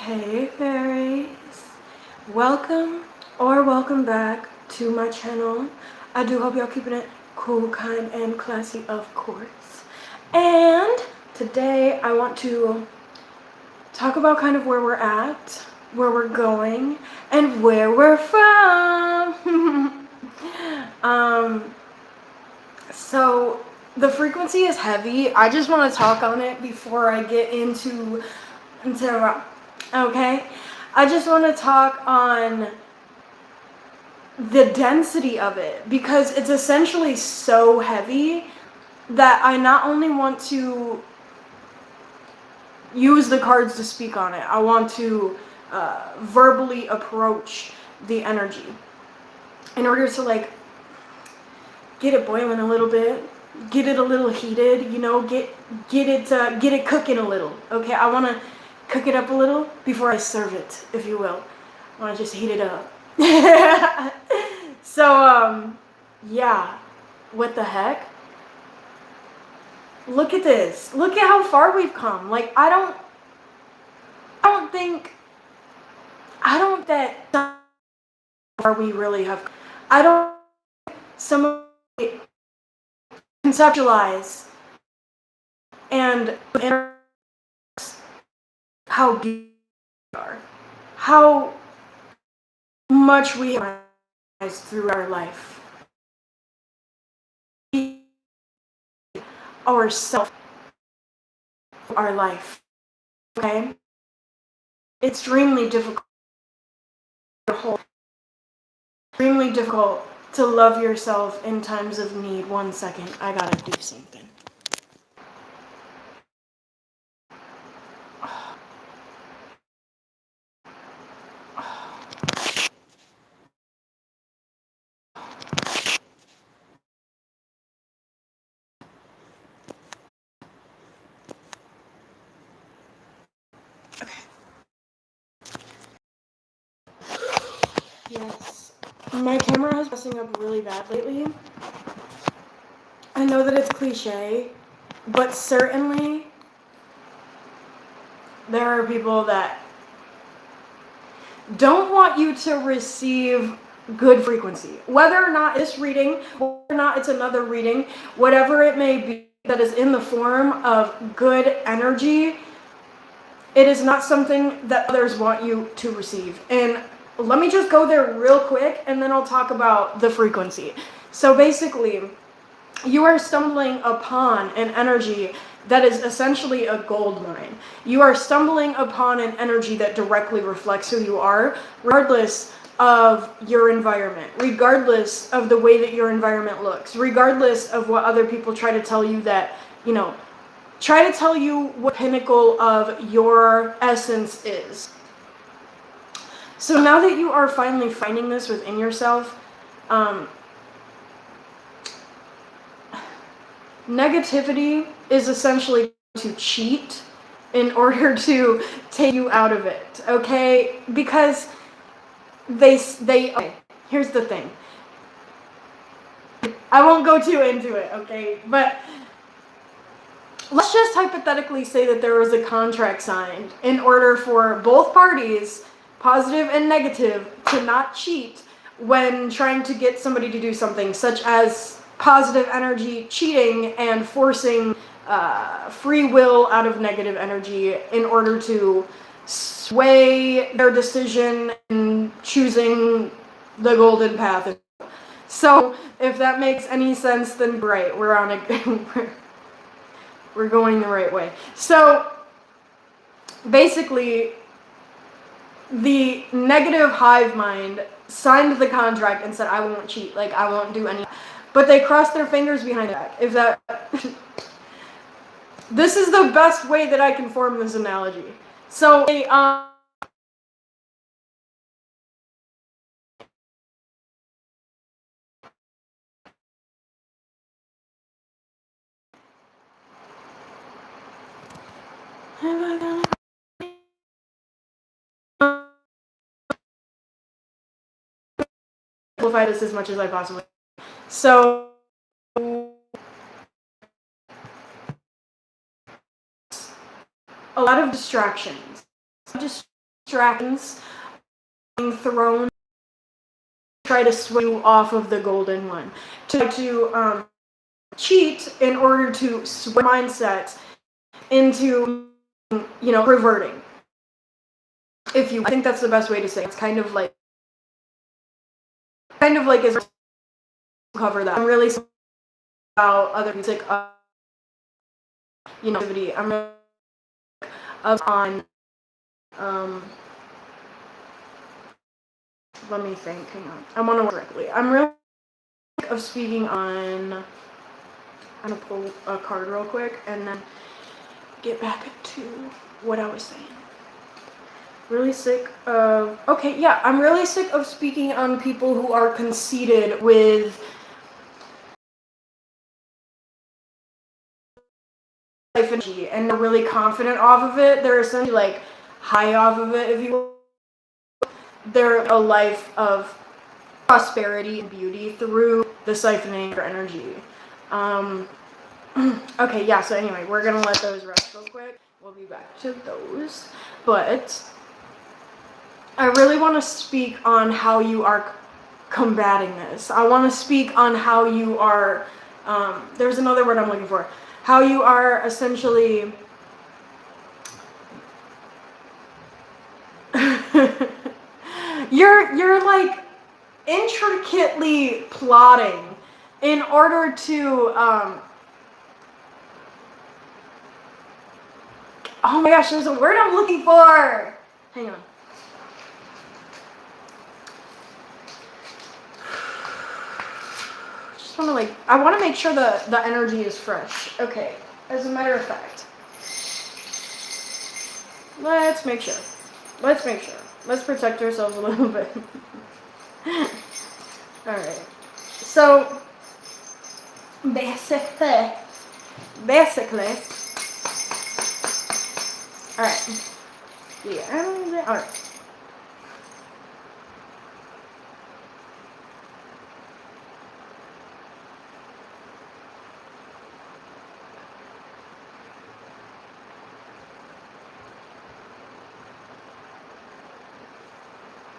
Hey fairies, welcome back to my channel. I do hope y'all keeping it cool, kind, and classy, of course. And today I want to talk about kind of where we're at, where we're going, and where we're from. So the frequency is heavy. I just want to talk on it before I get into okay? I just want to talk on the density of it because it's essentially so heavy that I not only want to use the cards to speak on it, I want to verbally approach the energy in order to get it boiling a little bit, get it a little heated, get it cooking a little. Okay, I want to cook it up a little before I serve it, if you will. I want to just heat it up. So yeah, what the heck? Look at this. Look at how far we've come. Like I don't think that far we really have. I don't some conceptualize and how deep we are, how much we have through our life, ourself, our life. Okay, it's extremely difficult. Extremely difficult to love yourself in times of need. 1 second, I gotta do something. Yes. My camera has been messing up really bad lately. I know that it's cliche, but certainly there are people that don't want you to receive good frequency. Whether or not it's reading, whether or not it's another reading, whatever it may be that is in the form of good energy, it is not something that others want you to receive. And let me just go there real quick and then I'll talk about the frequency. So basically, you are stumbling upon an energy that is essentially a gold mine. You are stumbling upon an energy that directly reflects who you are, regardless of your environment, regardless of the way that your environment looks, regardless of what other people try to tell you try to tell you what pinnacle of your essence is. So now that you are finally finding this within yourself, negativity is essentially to cheat in order to take you out of it, okay? Because okay, here's the thing. I won't go too into it, okay? But let's just hypothetically say that there was a contract signed in order for both parties, positive and negative, to not cheat when trying to get somebody to do something, such as positive energy cheating and forcing free will out of negative energy in order to sway their decision in choosing the golden path. So if that makes any sense, then great, we're on a we're going the right way. So basically, the negative hive mind signed the contract and said, I won't cheat, like I won't do any, but they crossed their fingers behind their back. If that this is the best way that I can form this analogy. So simplify this as much as I possibly can. So a lot of distractions. distractions being thrown, try to sway you off of the golden one, to cheat in order to sway mindset into, reverting. I think that's the best way to say it. It's kind of like is cover that. I'm really about other music, activity. I'm really on, let me think, hang on. I want to work correctly. I'm really sick of speaking on, I'm going to pull a card real quick and then get back to what I was saying. Really sick of, okay, yeah, I'm really sick of speaking on people who are conceited with life energy and they're really confident off of it. They're essentially like high off of it, if you will. They're a life of prosperity and beauty through the siphoning of energy. Okay, yeah, so anyway, we're gonna let those rest real quick. We'll be back to those. But I really want to speak on how you are combating this. I want to speak on how you are, there's another word I'm looking for, how you are essentially you're like intricately plotting in order to oh my gosh, there's a word I'm looking for. Hang on. Just want to I want to make sure the energy is fresh. Okay, as a matter of fact, let's make sure. Let's protect ourselves a little bit. Alright. So, basically. Alright. Yeah, alright.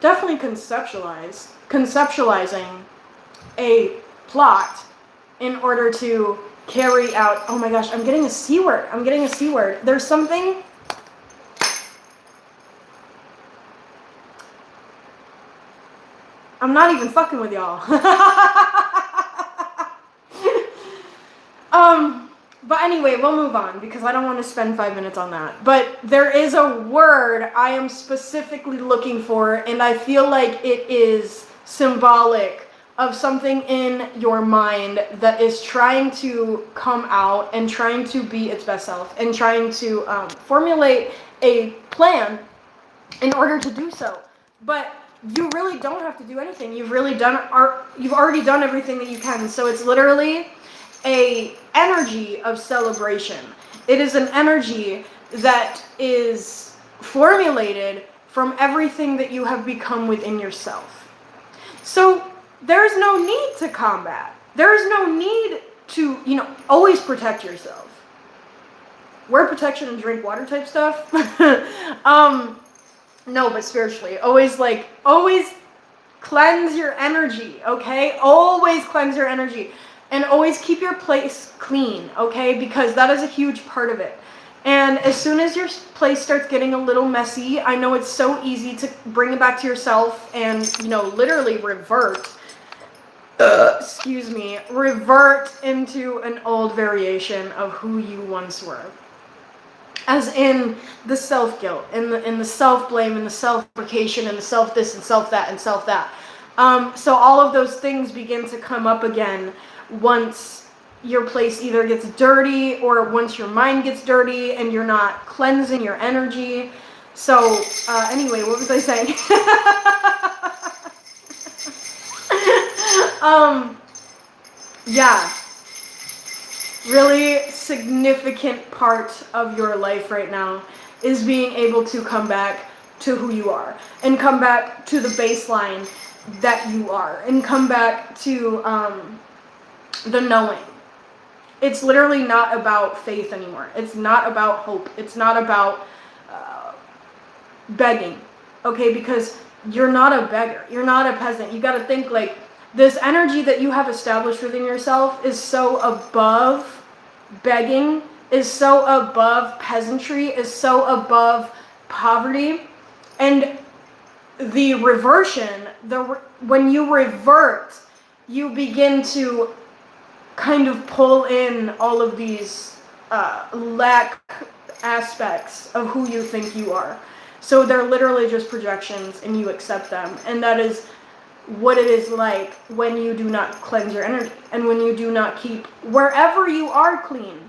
Definitely conceptualizing a plot in order to carry out, oh my gosh, I'm getting a C word. There's something, I'm not even fucking with y'all. But anyway, we'll move on because I don't want to spend 5 minutes on that. But there is a word I am specifically looking for, and I feel like it is symbolic of something in your mind that is trying to come out and trying to be its best self and trying to formulate a plan in order to do so. But you really don't have to do anything. You've already done everything that you can. So it's literally a energy of celebration. It is an energy that is formulated from everything that you have become within yourself. So there's no need to combat. There is no need to, always protect yourself. Wear protection and drink water type stuff. No, but spiritually, always cleanse your energy, okay? Always cleanse your energy. And always keep your place clean, okay? Because that is a huge part of it. And as soon as your place starts getting a little messy, I know it's so easy to bring it back to yourself and, literally revert into an old variation of who you once were. As in the self-guilt, in the self-blame, and the self-deprecation, and the self-this, and self-that, and self-that. So all of those things begin to come up again once your place either gets dirty or once your mind gets dirty and you're not cleansing your energy. So anyway, what was I saying? Yeah, really significant part of your life right now is being able to come back to who you are and come back to the baseline that you are and come back to the knowing. It's literally not about faith anymore. It's not about hope. It's not about begging. okay? Because you're not a beggar. You're not a peasant. You got to think like this energy that you have established within yourself is so above begging, is so above peasantry, is so above poverty. And the reversion, when you revert, you begin to kind of pull in all of these lack aspects of who you think you are. So they're literally just projections, and you accept them. And that is what it is like when you do not cleanse your energy, and when you do not keep wherever you are clean.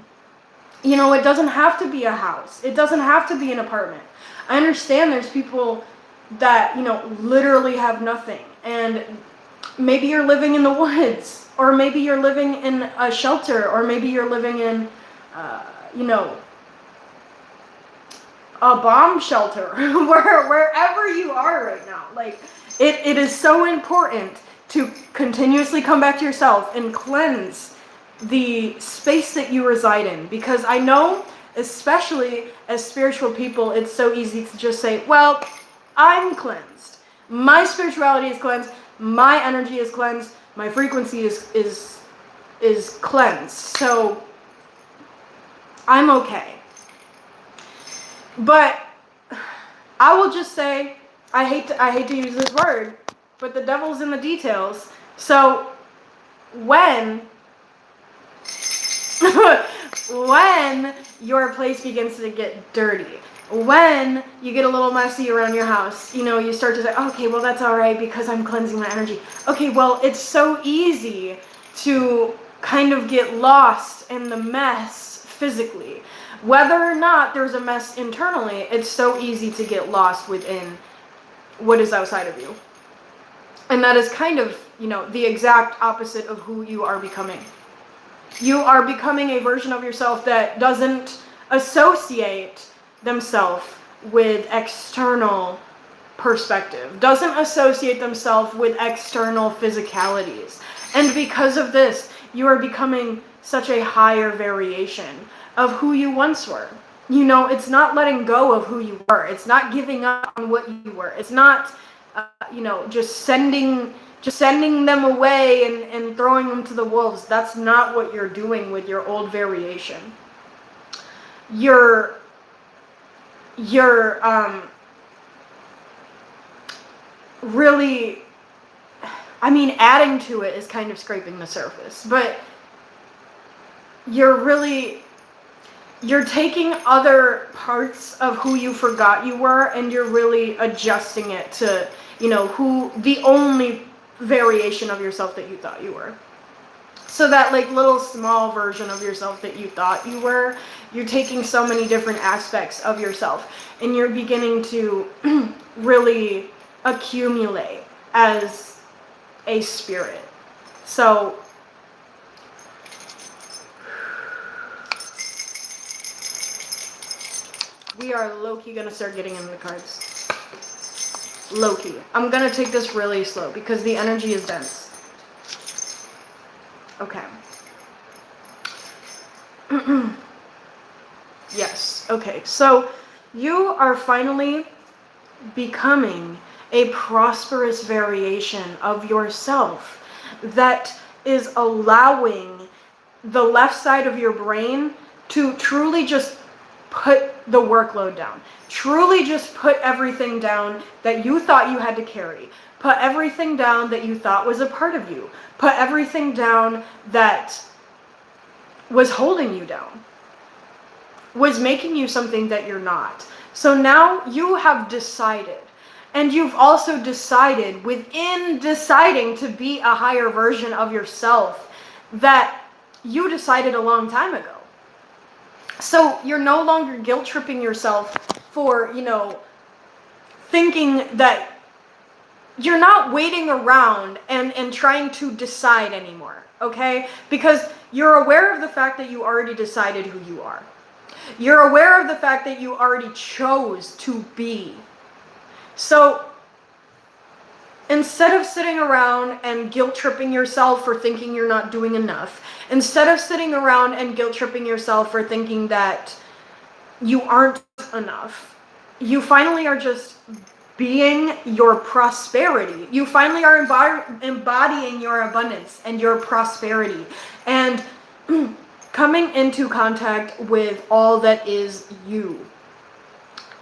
You know, it doesn't have to be a house. It doesn't have to be an apartment. I understand there's people that, you know, literally have nothing. And maybe you're living in the woods, or maybe you're living in a shelter, or maybe you're living in, you know, a bomb shelter, wherever you are right now. Like, it is so important to continuously come back to yourself and cleanse the space that you reside in. Because I know, especially as spiritual people, it's so easy to just say, well, I'm cleansed. My spirituality is cleansed. My energy is cleansed. My frequency is cleansed. So I'm okay. But I will just say, I hate to use this word, but the devil's in the details. So when your place begins to get dirty, when you get a little messy around your house, you know, you start to say, okay, well, that's all right because I'm cleansing my energy. Okay, well, it's so easy to kind of get lost in the mess physically. Whether or not there's a mess internally, it's so easy to get lost within what is outside of you. And that is kind of, you know, the exact opposite of who you are becoming. You are becoming a version of yourself that doesn't associate themselves with external perspective, doesn't associate themselves with external physicalities. And because of this, you are becoming such a higher variation of who you once were. You know, it's not letting go of who you were. It's not giving up on what you were. It's not, you know, just sending them away and throwing them to the wolves. That's not what you're doing with your old variation. You're really, I mean, adding to it is kind of scraping the surface, but you're taking other parts of who you forgot you were, and you're really adjusting it to, you know, who the only variation of yourself that you thought you were. So that like little small version of yourself that you thought you were, you're taking so many different aspects of yourself, and you're beginning to really accumulate as a spirit. So we are low-key gonna start getting into the cards. Low-key. I'm gonna take this really slow because the energy is dense. Okay. Yes. Okay. So you are finally becoming a prosperous variation of yourself that is allowing the left side of your brain to truly just put the workload down. Truly just put everything down that you thought you had to carry. Put everything down that you thought was a part of you. Put everything down that was holding you down. Was making you something that you're not. So now you have decided. And you've also decided within deciding to be a higher version of yourself that you decided a long time ago. So you're no longer guilt tripping yourself for, you know, thinking that you're not waiting around and trying to decide anymore, okay? Because you're aware of the fact that you already decided who you are. You're aware of the fact that you already chose to be. So instead of sitting around and guilt tripping yourself for thinking you're not doing enough, instead of sitting around and guilt tripping yourself for thinking that you aren't enough, you finally are just being your prosperity. You finally are embodying your abundance and your prosperity, and coming into contact with all that is you.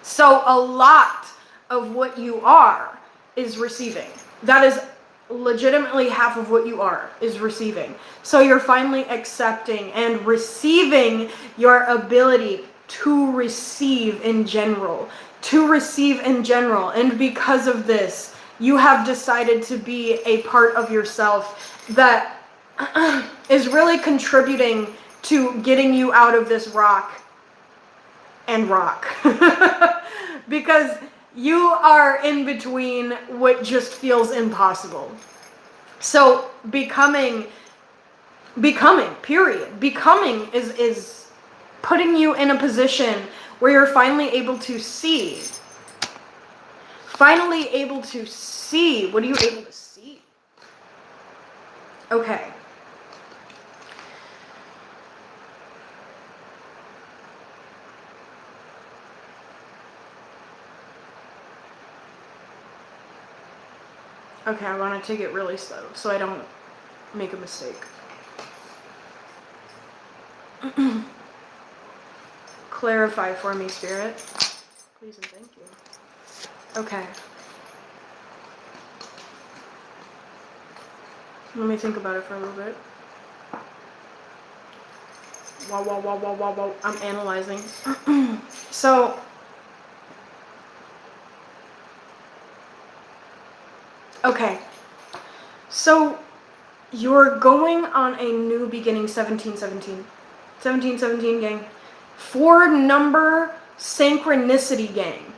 So a lot of what you are is receiving. That is legitimately half of what you are, is receiving. So you're finally accepting and receiving your ability to receive in general. And because of this, you have decided to be a part of yourself that is really contributing to getting you out of this rock. Because you are in between what just feels impossible. So becoming period. Becoming is putting you in a position where you're finally able to see. Finally able to see. What are you able to see? Okay. Okay, I want to take it really slow so I don't make a mistake. Clarify for me, Spirit. Please and thank you. Okay. Let me think about it for a little bit. Wow. I'm analyzing. So, okay. So, you're going on a new beginning, 1717. 1717, gang. 4-number synchronicity, gang.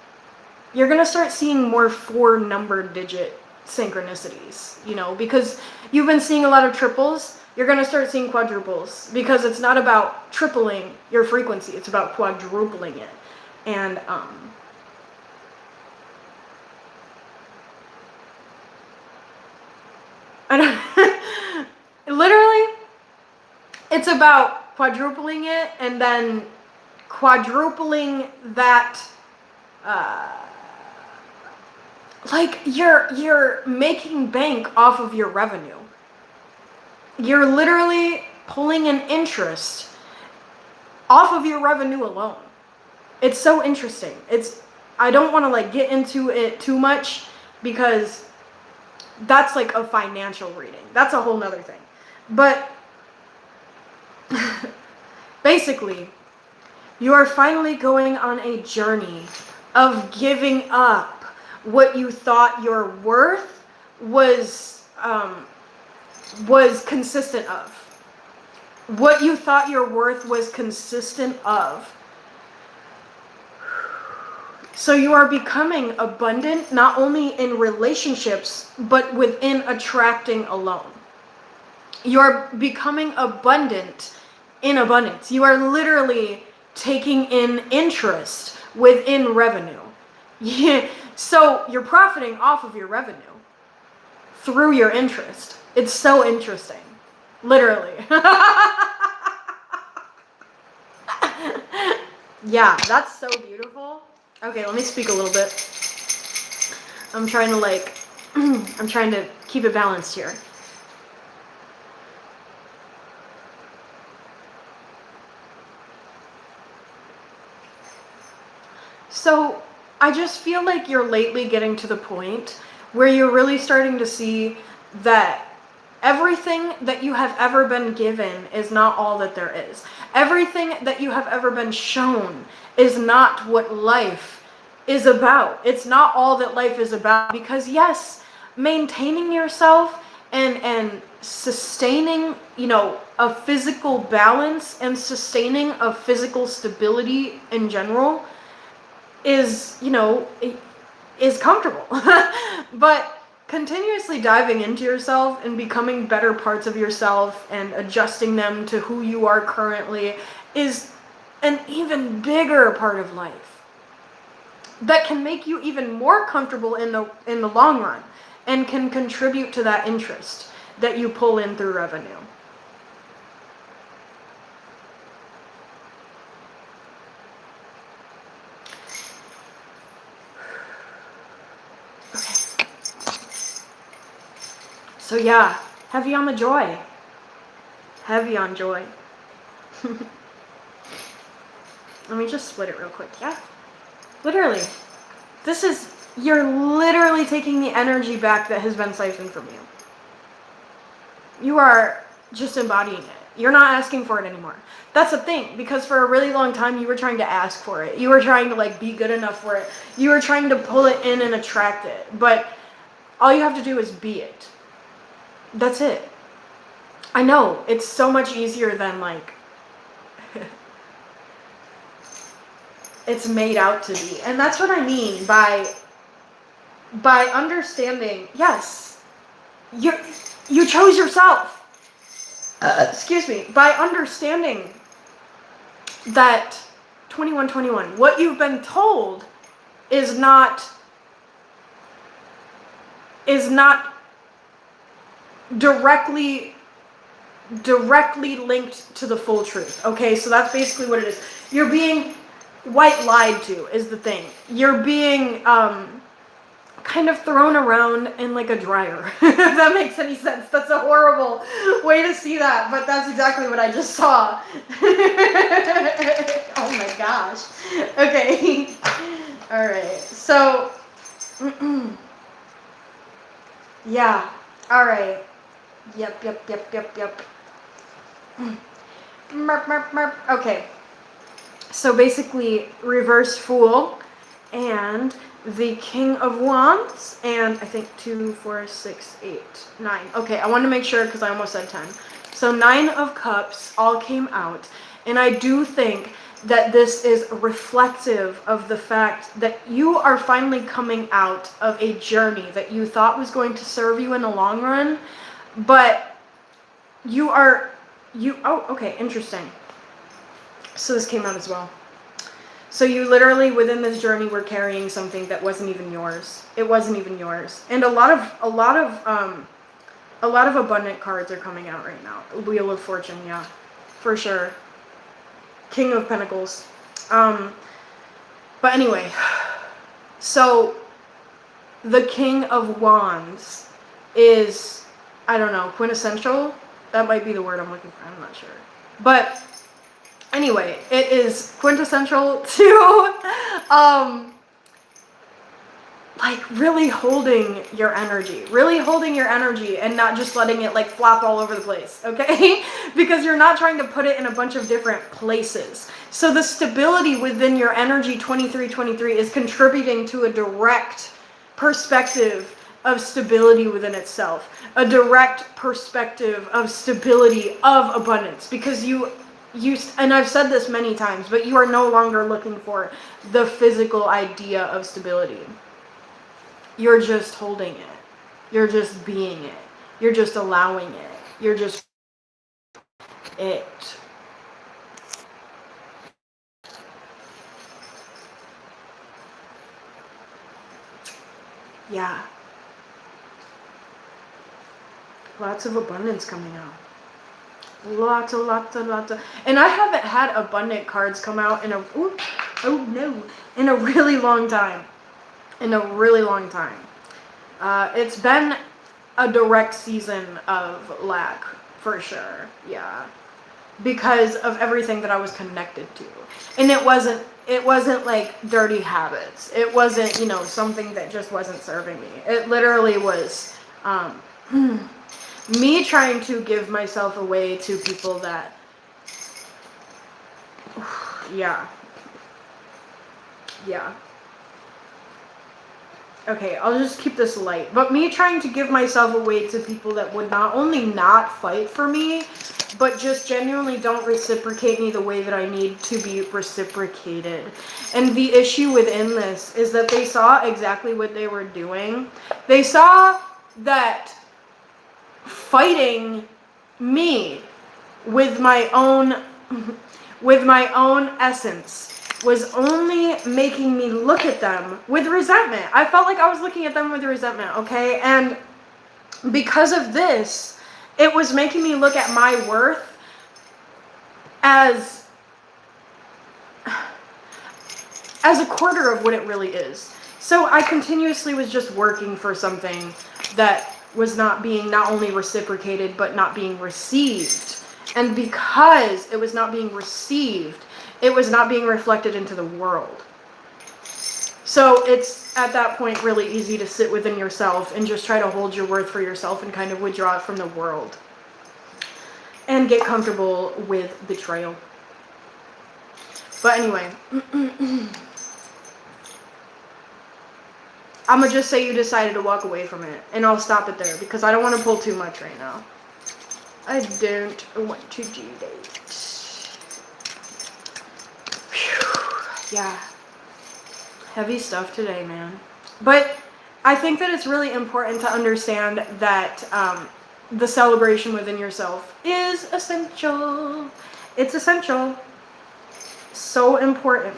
You're going to start seeing more 4-number digit synchronicities, because you've been seeing a lot of triples. You're going to start seeing quadruples, because it's not about tripling your frequency, it's about quadrupling it. And literally, it's about quadrupling it and then quadrupling that. Like you're making bank off of your revenue. You're literally pulling an interest off of your revenue alone. It's so interesting. I don't want to get into it too much, because that's like a financial reading. That's a whole nother thing. But basically, you are finally going on a journey of giving up what you thought your worth was consistent of. What you thought your worth was consistent of. So you are becoming abundant, not only in relationships, but within attracting alone. You are becoming abundant in abundance. You are literally taking in interest within revenue. So you're profiting off of your revenue through your interest. It's so interesting. Literally. Yeah, that's so beautiful. Okay, let me speak a little bit. I'm trying to keep it balanced here. So I just feel like you're lately getting to the point where you're really starting to see that everything that you have ever been given is not all that there is. Everything that you have ever been shown is not what life is about. It's not all that life is about, because yes, maintaining yourself and sustaining, a physical balance and sustaining a physical stability in general is comfortable. But continuously diving into yourself and becoming better parts of yourself and adjusting them to who you are currently is an even bigger part of life that can make you even more comfortable in the long run, and can contribute to that interest that you pull in through revenue. So yeah, heavy on the joy. Heavy on joy. Let me just split it real quick. Yeah. Literally. You're literally taking the energy back that has been siphoned from you. You are just embodying it. You're not asking for it anymore. That's the thing, because for a really long time you were trying to ask for it. You were trying to like be good enough for it. You were trying to pull it in and attract it. But all you have to do is be it. That's it. I know, it's so much easier than like it's made out to be. And that's what I mean by understanding, yes, you chose yourself. Excuse me. By understanding that 2121, what you've been told is not directly linked to the full truth. Okay, so that's basically what it is. You're being white lied to is the thing. You're being kind of thrown around in like a dryer. If that makes any sense. That's a horrible way to see that, but that's exactly what I just saw. Oh my gosh. Okay. All right. So yeah. All right. Yep. Merp. Okay. So basically, reverse Fool and the King of Wands, and I think 2, 4, 6, 8, 9. Okay, I want to make sure because I almost said 10. So 9 of Cups all came out, and I do think that this is reflective of the fact that you are finally coming out of a journey that you thought was going to serve you in the long run, but oh, okay, interesting. So this came out as well. So you literally, within this journey, were carrying something that wasn't even yours. It wasn't even yours. And a lot of abundant cards are coming out right now. Wheel of Fortune, yeah, for sure. King of Pentacles. But anyway, so the King of Wands is, I don't know, quintessential. That might be the word I'm looking for. I'm not sure. But anyway, it is quintessential to like really holding your energy and not just letting it like flop all over the place, okay? Because you're not trying to put it in a bunch of different places. So the stability within your energy 2323 is contributing to a direct perspective of stability within itself, a direct perspective of stability of abundance, because you, and I've said this many times, but you are no longer looking for the physical idea of stability. You're just holding it. You're just being it. You're just allowing it. You're just it. Yeah. Lots of abundance coming out. Lots of. And I haven't had abundant cards come out in a really long time. It's been a direct season of lack, for sure. Yeah. Because of everything that I was connected to. And it wasn't like dirty habits. It wasn't, something that just wasn't serving me. It literally was me trying to give myself away to people that, yeah. Okay, I'll just keep this light. But me trying to give myself away to people that would not only not fight for me, but just genuinely don't reciprocate me the way that I need to be reciprocated. And the issue within this is that they saw exactly what they were doing. They saw that fighting me with my own essence was only making me look at them with resentment. I felt like I was looking at them with resentment, okay? And because of this, it was making me look at my worth as a quarter of what it really is. So I continuously was just working for something that was not being not only reciprocated, but not being received. And because it was not being received, it was not being reflected into the world. So it's at that point really easy to sit within yourself and just try to hold your worth for yourself and kind of withdraw it from the world. And get comfortable with betrayal. But anyway, I'm going to just say you decided to walk away from it. And I'll stop it there because I don't want to pull too much right now. I don't want to do that. Whew. Yeah. Heavy stuff today, man. But I think that it's really important to understand that the celebration within yourself is essential. It's essential. So important.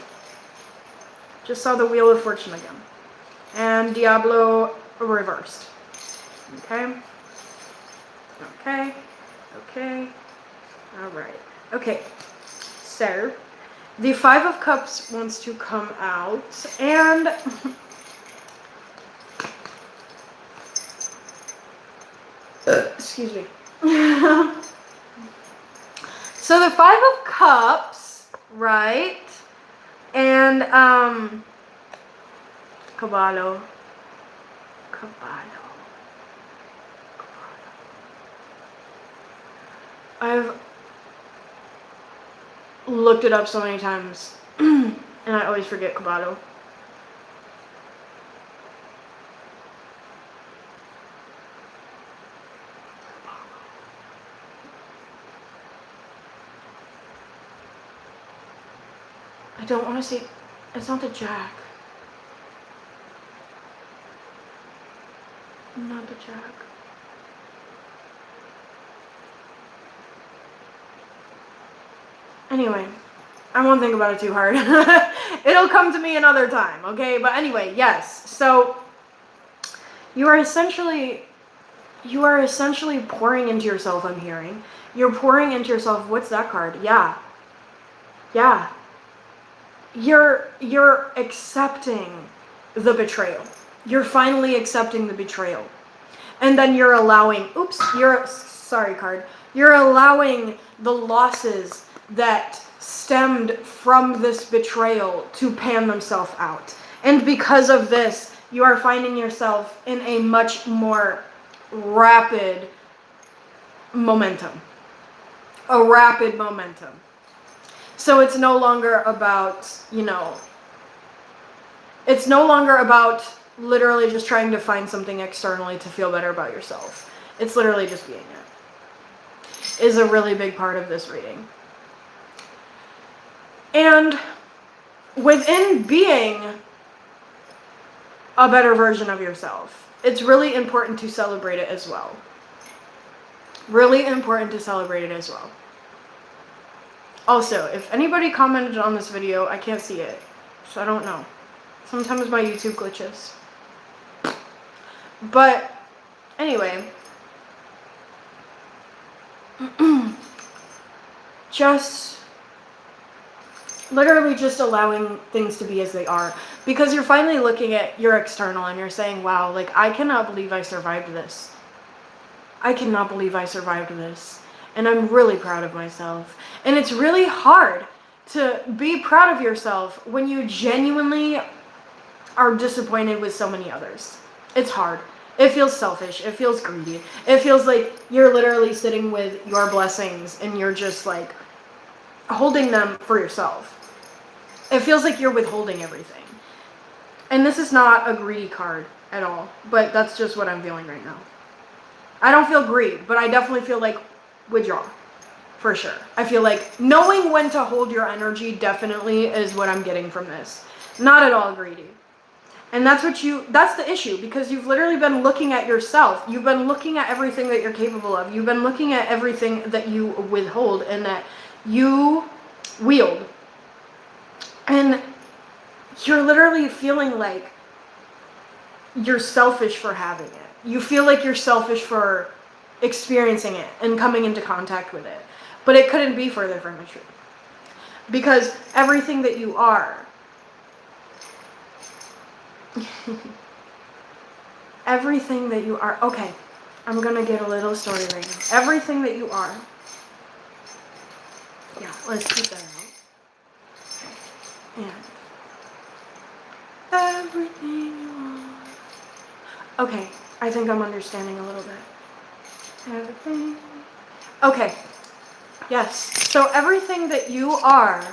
Just saw the Wheel of Fortune again. And Diablo reversed. Okay. Okay. Okay. All right. Okay. So, the Five of Cups wants to come out, and excuse me. So the Five of Cups, right? And Caballo. I've looked it up so many times, and I always forget Caballo. I don't want to say, it's not the Jack. Not the Jack. Anyway, I won't think about it too hard. It'll come to me another time, okay? But anyway, yes. So you are essentially pouring into yourself, I'm hearing. You're pouring into yourself. What's that card? Yeah. Yeah. You're accepting the betrayal. You're finally accepting the betrayal. And then you're allowing, you're allowing the losses that stemmed from this betrayal to pan themselves out. And because of this, you are finding yourself in a much more rapid momentum. A rapid momentum. So it's no longer about, it's no longer about literally just trying to find something externally to feel better about yourself. It's literally just being it. Is a really big part of this reading. And within being a better version of yourself, it's really important to celebrate it as well. Really important to celebrate it as well. Also, if anybody commented on this video, I can't see it, so I don't know. Sometimes my YouTube glitches. But anyway, literally just allowing things to be as they are, because you're finally looking at your external and you're saying, wow, like, I cannot believe I survived this. I cannot believe I survived this. And I'm really proud of myself. And it's really hard to be proud of yourself when you genuinely are disappointed with so many others. It's hard. It feels selfish. It feels greedy. It feels like you're literally sitting with your blessings and you're just like holding them for yourself. It feels like you're withholding everything. And this is not a greedy card at all, but that's just what I'm feeling right now. I don't feel greed, but I definitely feel like withdraw, for sure. I feel like knowing when to hold your energy definitely is what I'm getting from this. Not at all greedy. And that's the issue, because you've literally been looking at yourself. You've been looking at everything that you're capable of. You've been looking at everything that you withhold and that you wield. And you're literally feeling like you're selfish for having it. You feel like you're selfish for experiencing it and coming into contact with it. But it couldn't be further from the truth. Because everything that you are, everything that you are, okay, I'm gonna get a little story right now. Everything that you are. Yeah, let's keep that out. And everything you are. Okay, I think I'm understanding a little bit. Everything. Okay. Yes. So everything that you are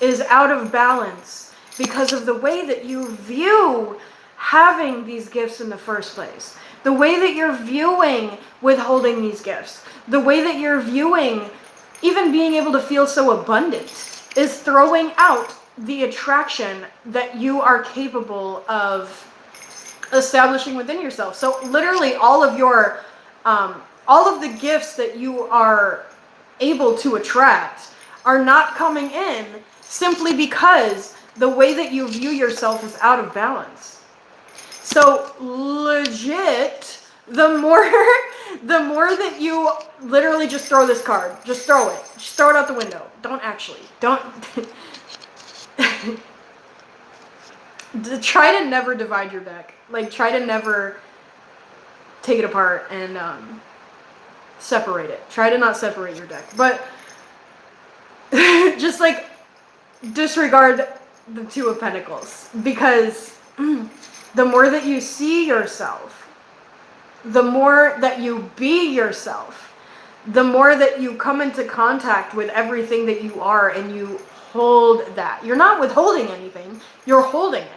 is out of balance because of the way that you view having these gifts in the first place. The way that you're viewing withholding these gifts. The way that you're viewing even being able to feel so abundant is throwing out the attraction that you are capable of establishing within yourself. So literally all of the gifts that you are able to attract are not coming in simply because the way that you view yourself is out of balance. So legit, the more that you literally just throw this card, just throw it out the window. Don't try to never divide your deck. Like, try to never take it apart and separate it. Try to not separate your deck. But just like disregard the Two of Pentacles. Because the more that you see yourself, the more that you be yourself, the more that you come into contact with everything that you are and you hold that. You're not withholding anything, you're holding it.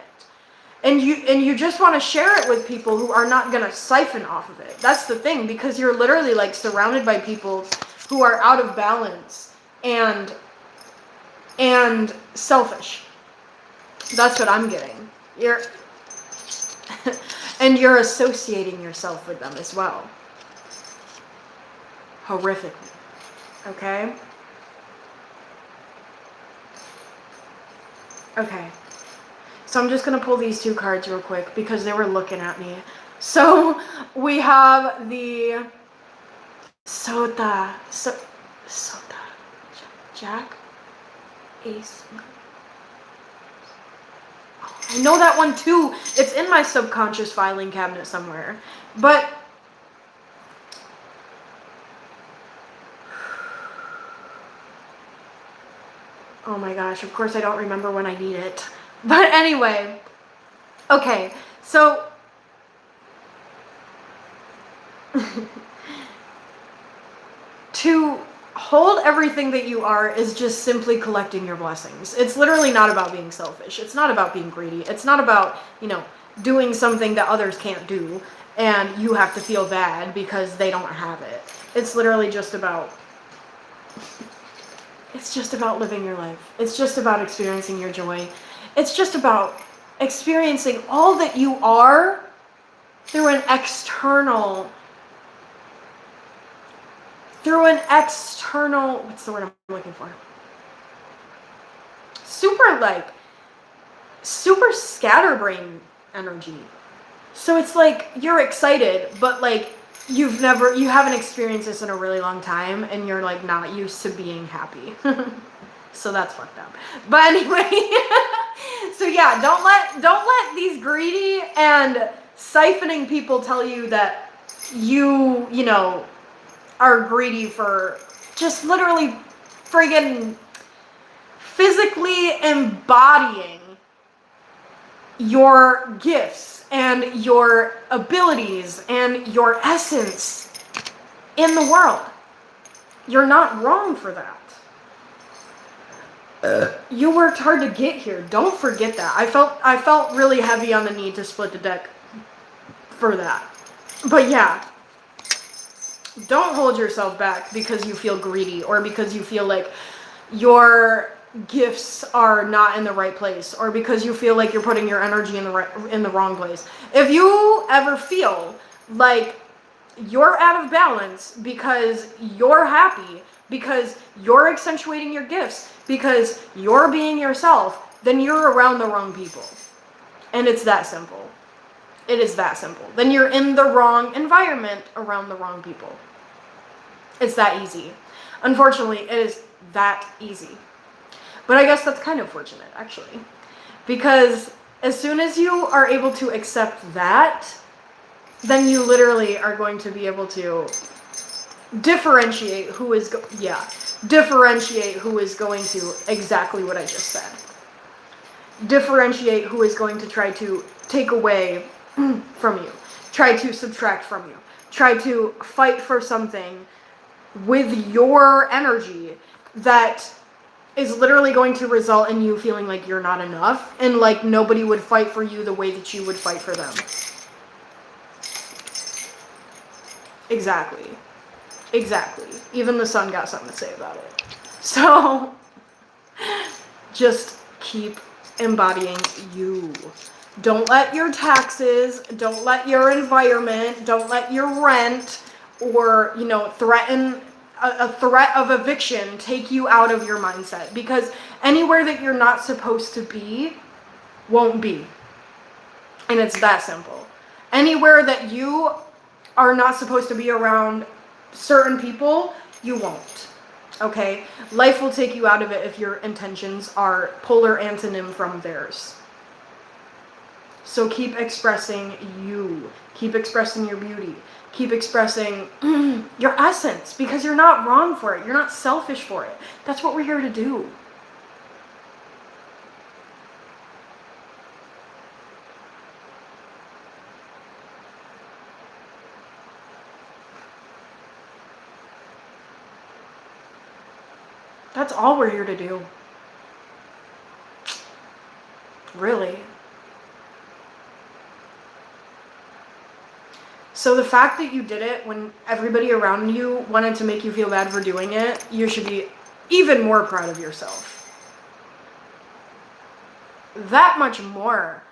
And you just want to share it with people who are not going to siphon off of it. That's the thing, because you're literally like surrounded by people who are out of balance and selfish. That's what I'm getting. And you're associating yourself with them as well. Horrifically. Okay? Okay. So I'm just going to pull these two cards real quick because they were looking at me. So we have the Sota, Jack, Ace. Oh, I know that one too. It's in my subconscious filing cabinet somewhere. But oh my gosh, of course I don't remember when I need it. But anyway, okay, so to hold everything that you are is just simply collecting your blessings. It's literally not about being selfish. It's not about being greedy. It's not about, doing something that others can't do and you have to feel bad because they don't have it. It's literally just about living your life. It's just about experiencing your joy. It's just about experiencing all that you are through an external, what's the word I'm looking for? Super scatterbrain energy. So it's like you're excited, but like you haven't experienced this in a really long time and you're like not used to being happy. So that's fucked up. But anyway, so yeah, don't let these greedy and siphoning people tell you that you are greedy for just literally friggin' physically embodying your gifts and your abilities and your essence in the world. You're not wrong for that. You worked hard to get here. Don't forget that. I felt really heavy on the need to split the deck for that. But yeah, don't hold yourself back because you feel greedy or because you feel like your gifts are not in the right place or because you feel like you're putting your energy in the wrong place. If you ever feel like you're out of balance because you're happy, because you're accentuating your gifts, because you're being yourself, then you're around the wrong people. And it's that simple. It is that simple. Then you're in the wrong environment around the wrong people. It's that easy. Unfortunately, it is that easy. But I guess that's kind of fortunate, actually. Because as soon as you are able to accept that, then you literally are going to be able to differentiate who is differentiate who is going to exactly what I just said. Differentiate who is going to try to take away from you, try to subtract from you, try to fight for something with your energy that is literally going to result in you feeling like you're not enough and like nobody would fight for you the way that you would fight for them. Exactly. Exactly. Even the sun got something to say about it. So, just keep embodying you. Don't let your taxes, don't let your environment, don't let your rent or, threaten a threat of eviction take you out of your mindset, because anywhere that you're not supposed to be won't be. And it's that simple. Anywhere that you are not supposed to be around certain people, you won't. Okay? Life will take you out of it if your intentions are polar antonym from theirs. So keep expressing you. Keep expressing your beauty. Keep expressing your essence, because you're not wrong for it. You're not selfish for it. That's what we're here to do. That's all we're here to do. Really. So the fact that you did it when everybody around you wanted to make you feel bad for doing it, you should be even more proud of yourself. That much more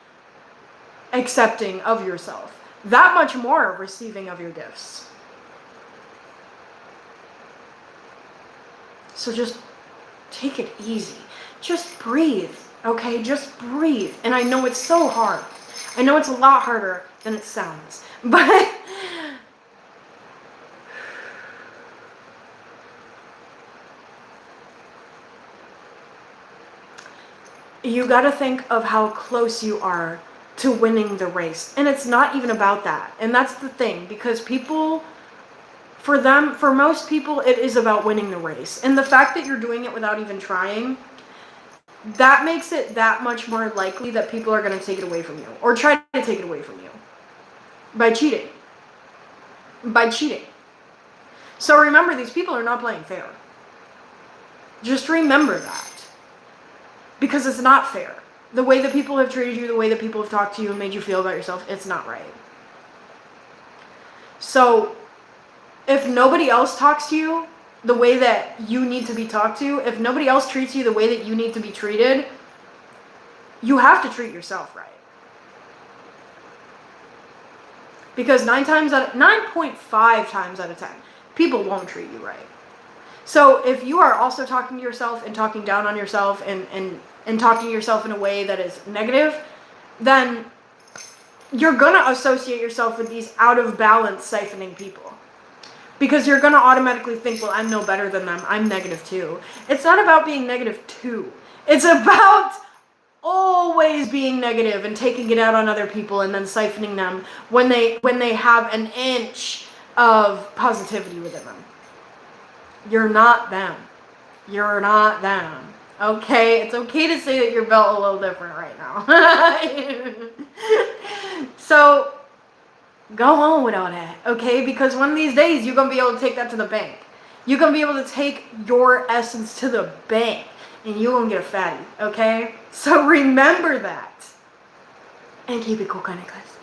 accepting of yourself. That much more receiving of your gifts. So just take it easy. Just breathe, okay? Just breathe. And I know it's so hard. I know it's a lot harder than it sounds. But you gotta think of how close you are to winning the race. And it's not even about that. And that's the thing, because people, for most people, it is about winning the race. And the fact that you're doing it without even trying, that makes it that much more likely that people are going to take it away from you, or try to take it away from you by cheating. So remember, these people are not playing fair. Just remember that. Because it's not fair. The way that people have treated you, the way that people have talked to you and made you feel about yourself, it's not right. So if nobody else talks to you the way that you need to be talked to, if nobody else treats you the way that you need to be treated, you have to treat yourself right. Because 9.5 times out of 10, people won't treat you right. So if you are also talking to yourself and talking down on yourself and talking to yourself in a way that is negative, then you're going to associate yourself with these out of balance siphoning people. Because you're going to automatically think, well, I'm no better than them. I'm negative too. It's not about being negative too. It's about always being negative and taking it out on other people and then siphoning them when they have an inch of positivity within them. You're not them. You're not them. Okay? It's okay to say that you're built a little different right now. So go on with all that, okay? Because one of these days, you're going to be able to take that to the bank. You're going to be able to take your essence to the bank. And you're going to get a fatty, okay? So remember that. And keep it cool, kind of class.